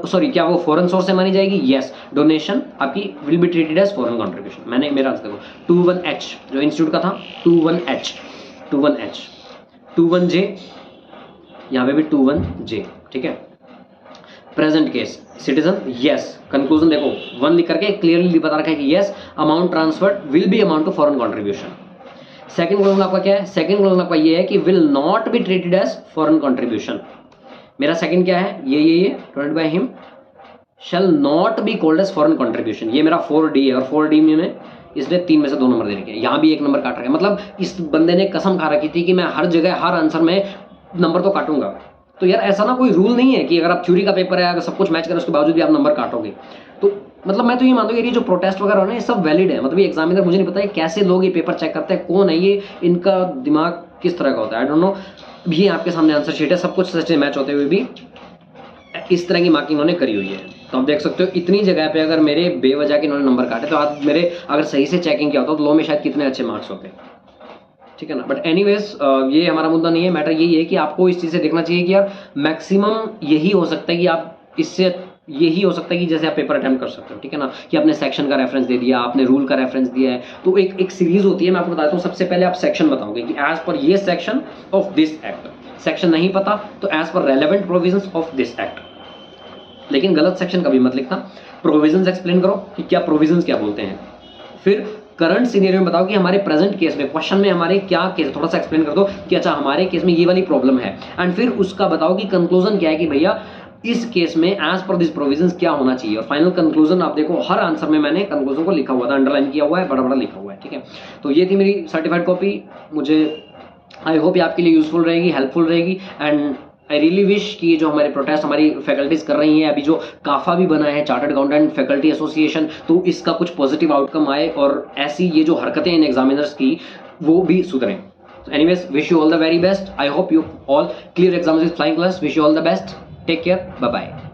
सॉरी क्या वो फॉरेन सोर्स से मानी जाएगी, यस डोनेशन आपकी will be treated as foreign contribution. मैंने मेरा आंसर देखो 21H जो इंस्टीट्यूट का था, 21H 21J, यहाँ पे भी 21J, ठीक है। Present case citizen, yes conclusion देखो 1 लिख करके क्लियरली बता रखा है कि yes amount transferred will be amount to foreign contribution. Second conclusion आपका क्या है, सेकंड क्लोजन आपका ये है कि will not be treated as foreign contribution. मेरा सेकंड क्या है, ये divided by him shall not be called as foreign contribution. ये मेरा 4D है, और 4D में इसने 3 में से 2 नंबर दे रखे हैं, यहाँ भी 1 नंबर काट रखा है। मतलब इस बंदे ने कसम खा रखी थी कि मैं हर जगह हर आंसर में नंबर तो काटूंगा। तो यार ऐसा ना कोई रूल नहीं है कि अगर आप थ्योरी का पेपर है, अगर सब कुछ मैच करें उसके बावजूद भी आप नंबर काटोगे। तो मतलब मैं तो ये मानता हूँ ये जो प्रोटेस्ट वगैरह हो ना, ये सब वैलिड है। मतलब ये एग्जामिनर, मुझे नहीं पता है कैसे लोग ये पेपर चेक करते हैं, कौन है ये, इनका दिमाग किस तरह का होता है, आई डोंट नो। ये आपके सामने आंसर शीट है, सब कुछ सच में मैच होते हुए भी इस तरह की मार्किंग उन्होंने करी हुई है। तो आप देख सकते हो इतनी जगह पे अगर मेरे बेवजह के इन्होंने नंबर काटे, तो आप मेरे अगर सही से चेकिंग किया होता तो लॉ में शायद कितने अच्छे मार्क्स होते, ठीक है ना। बट एनीवेज ये हमारा मुद्दा नहीं है, मैटर यही है कि आपको इस चीज़ से देखना चाहिए कि यार मैक्सिमम यही हो सकता है कि आप इससे, यही हो सकता है कि जैसे आप पेपर अटेम्प्ट कर सकते हो, ठीक है ना, कि आपने सेक्शन का रेफरेंस दे दिया, आपने रूल का रेफरेंस दिया है। तो एक सीरीज होती है, मैं आपको बताता हूँ। सबसे पहले आप सेक्शन बताओगे कि एज पर ये section of this act, section नहीं पता तो एज पर relevant provisions of this act, लेकिन गलत सेक्शन कभी मत लिखना। प्रोविजंस एक्सप्लेन करो कि क्या प्रोविजंस क्या बोलते हैं, फिर करंट सिनेरियो में बताओ कि हमारे प्रेजेंट केस में, क्वेश्चन में हमारे क्या केस, थोड़ा सा एक्सप्लेन कर दो कि अच्छा हमारे केस में ये वाली प्रॉब्लम है, एंड फिर उसका बताओ कि कंक्लूजन क्या है कि भैया इस केस में एज पर दिस प्रोविजंस क्या होना चाहिए। और फाइनल कंक्लूजन आप देखो हर आंसर में मैंने कंक्लूजन को लिखा हुआ था, अंडरलाइन किया हुआ है, बड़ा बड़ा लिखा हुआ है, ठीक है। तो ये थी मेरी सर्टिफाइड कॉपी, मुझे आई होप ये आपके लिए यूजफुल रहेगी, हेल्पफुल रहेगी, एंड आई रियली विश कि ये जो हमारे प्रोटेस्ट हमारी फैकल्टीज कर रही हैं, अभी जो काफा भी बना है चार्टर्ड अकाउंटेंट फैकल्टी एसोसिएशन, तो इसका कुछ पॉजिटिव आउटकम आए और ऐसी ये जो हरकतें इन एग्जामिनर्स की वो भी सुधरें। Anyways, wish you all the very best, I hope you all clear exams with flying colours, wish you all the best, take care, bye bye.